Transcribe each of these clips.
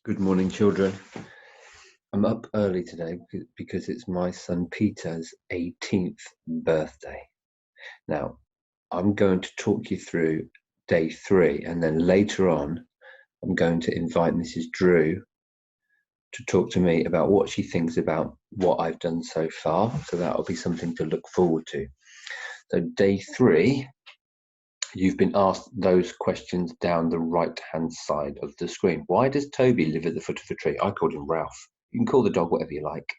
Good morning, children. I'm up early today because it's my son Peter's 18th birthday. Now, I'm going to talk you through day 3, and then later on, I'm going to invite Mrs. Drew to talk to me about what she thinks about what I've done so far. So that'll be something to look forward to. So, day 3, you've been asked those questions down the right-hand side of the screen. Why does Toby live at the foot of a tree? I called him Ralph. You can call the dog whatever you like.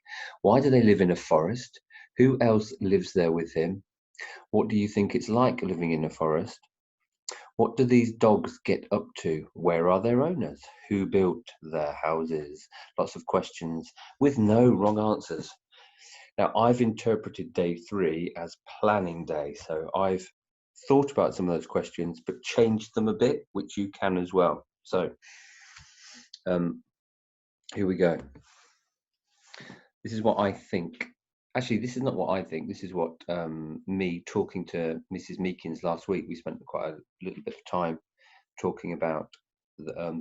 Why do they live in a forest? Who else lives there with him? What do you think it's like living in a forest? What do these dogs get up to? Where are their owners? Who built their houses? Lots of questions with no wrong answers. Now, I've interpreted day 3 as planning day. So I've thought about some of those questions, but changed them a bit, which you can as well. So here we go. This is what I think. Actually, this is not what I think. This is what me talking to Mrs. Meekins last week. We spent quite a little bit of time talking about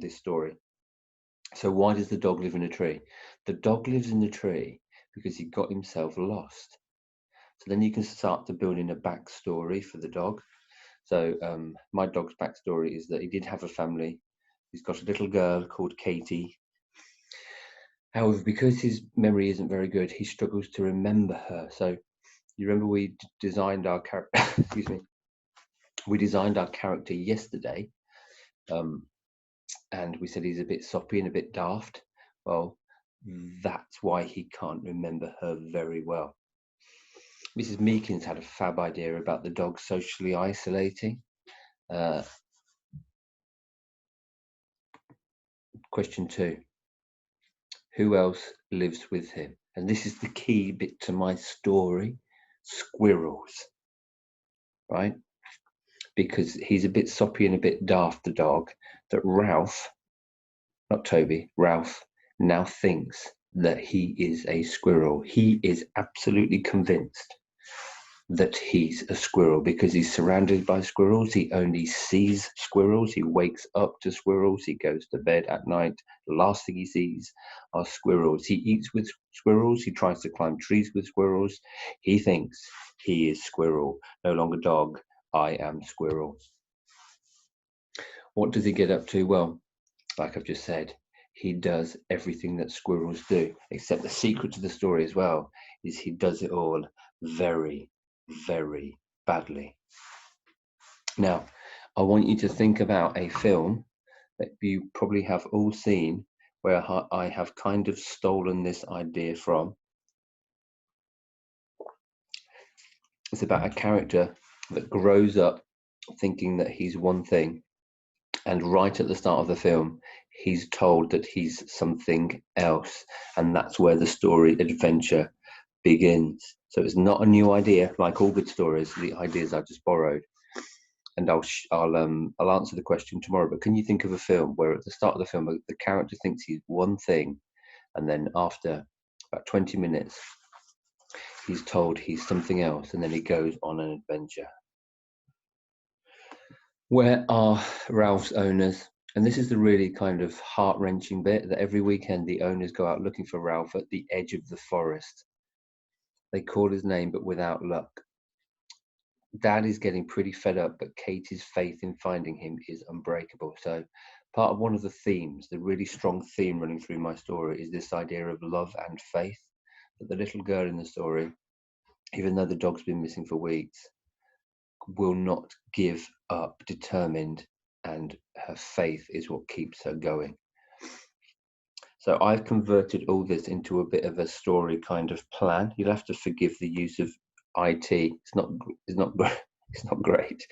this story. So why does the dog live in a tree? The dog lives in the tree because he got himself lost. So then you can start to build in a backstory for the dog. So my dog's backstory is that he did have a family. He's got a little girl called Katie. However, because his memory isn't very good, he struggles to remember her. So you remember we designed our character. Excuse me. We designed our character yesterday, and we said he's a bit soppy and a bit daft. Well, that's why he can't remember her very well. Mrs. Meekins had a fab idea about the dog socially isolating. Question 2. Who else lives with him? And this is the key bit to my story. Squirrels. Right? Because he's a bit soppy and a bit daft, the dog, that Ralph, not Toby, Ralph, now thinks that he is a squirrel. He is absolutely convinced that he's a squirrel because he's surrounded by squirrels. He only sees squirrels. He wakes up to squirrels. He goes to bed at night. The last thing he sees are squirrels. He eats with squirrels. He tries to climb trees with squirrels. He thinks he is squirrel. No longer dog. I am squirrel. What does he get up to? Well, like I've just said, he does everything that squirrels do, except the secret to the story as well is he does it all very, very badly. Now, I want you to think about a film that you probably have all seen where I have kind of stolen this idea from. It's about a character that grows up thinking that he's one thing, and right at the start of the film, he's told that he's something else, and that's where the story adventure begins. So it's not a new idea, like all good stories. The ideas I just borrowed, and I'll answer the question tomorrow. But can you think of a film where at the start of the film the character thinks he's one thing, and then after about 20 minutes he's told he's something else, and then he goes on an adventure? Where are Ralph's owners? And this is the really kind of heart-wrenching bit, that every weekend the owners go out looking for Ralph at the edge of the forest. They call his name, but without luck. Dad is getting pretty fed up, but Katie's faith in finding him is unbreakable. So part of one of the themes, the really strong theme running through my story, is this idea of love and faith. That the little girl in the story, even though the dog's been missing for weeks, will not give up, determined, and her faith is what keeps her going. So I've converted all this into a bit of a story kind of plan. You'll have to forgive the use of IT. It's not great.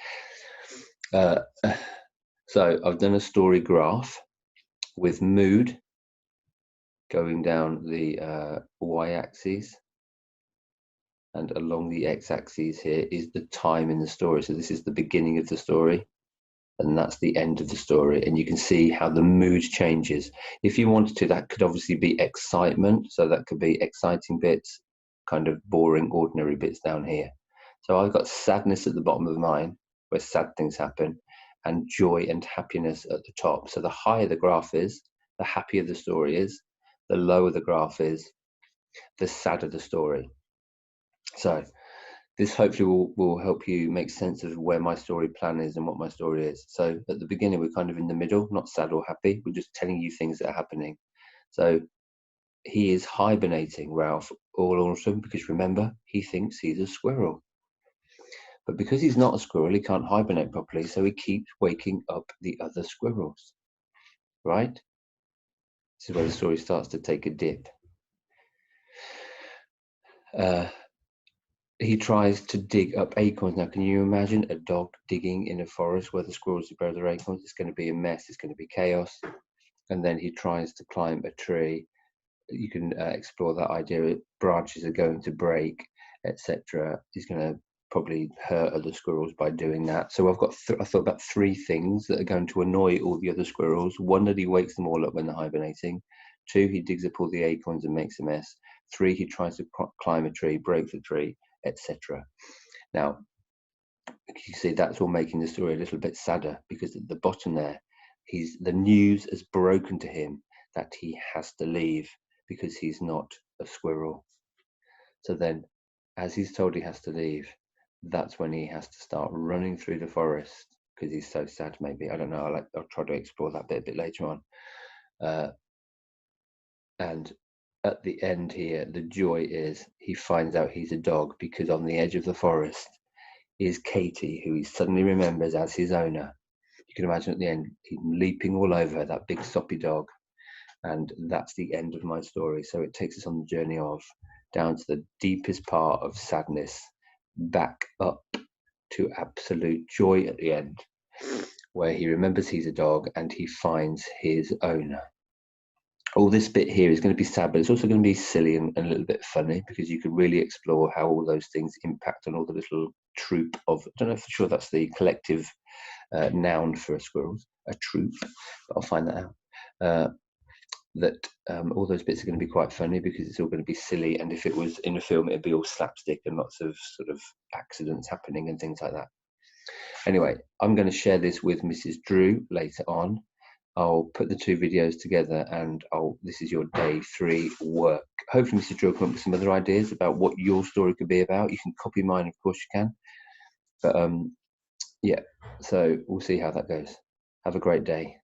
So I've done a story graph with mood going down the y-axis, and along the x-axis here is the time in the story. So this is the beginning of the story, and that's the end of the story. And you can see how the mood changes. If you wanted to, that could obviously be excitement. So that could be exciting bits, kind of boring, ordinary bits down here. So I've got sadness at the bottom of mine, where sad things happen, and joy and happiness at the top. So the higher the graph is, the happier the story is, the lower the graph is, the sadder the story. So this hopefully will help you make sense of where my story plan is and what my story is. So at the beginning, we're kind of in the middle, not sad or happy. We're just telling you things that are happening. So he is hibernating, Ralph, all autumn, because remember, he thinks he's a squirrel. But because he's not a squirrel, he can't hibernate properly, so he keeps waking up the other squirrels, right? This is where the story starts to take a dip. He tries to dig up acorns. Now, can you imagine a dog digging in a forest where the squirrels bury their acorns? It's going to be a mess. It's going to be chaos. And then he tries to climb a tree. You can explore that idea. Branches are going to break, etc. He's going to probably hurt other squirrels by doing that. So I've got I thought about 3 things that are going to annoy all the other squirrels. 1, that he wakes them all up when they're hibernating. 2, he digs up all the acorns and makes a mess. 3, he tries to climb a tree, break the tree, etc. Now, you see, that's all making the story a little bit sadder, because at the bottom there, the news has broken to him that he has to leave because he's not a squirrel. So then, as he's told he has to leave, that's when he has to start running through the forest because he's so sad. Maybe, I don't know. I'll try to explore that bit a bit later on. And at the end here, the joy is he finds out he's a dog, because on the edge of the forest is Katie, who he suddenly remembers as his owner. You can imagine at the end, him leaping all over her, that big soppy dog. And that's the end of my story. So it takes us on the journey of down to the deepest part of sadness, back up to absolute joy at the end, where he remembers he's a dog and he finds his owner. All this bit here is going to be sad, but it's also going to be silly and a little bit funny, because you can really explore how all those things impact on all the little troop of, I don't know for sure that's the collective noun for squirrels, a troop, but I'll find that out. All those bits are going to be quite funny because it's all going to be silly, and if it was in a film, it'd be all slapstick and lots of sort of accidents happening and things like that. Anyway, I'm going to share this with Mrs. Drew later on. I'll put the 2 videos together, and this is your day 3 work. Hopefully Mrs. Drew will come up with some other ideas about what your story could be about. You can copy mine, of course you can. But yeah, so we'll see how that goes. Have a great day.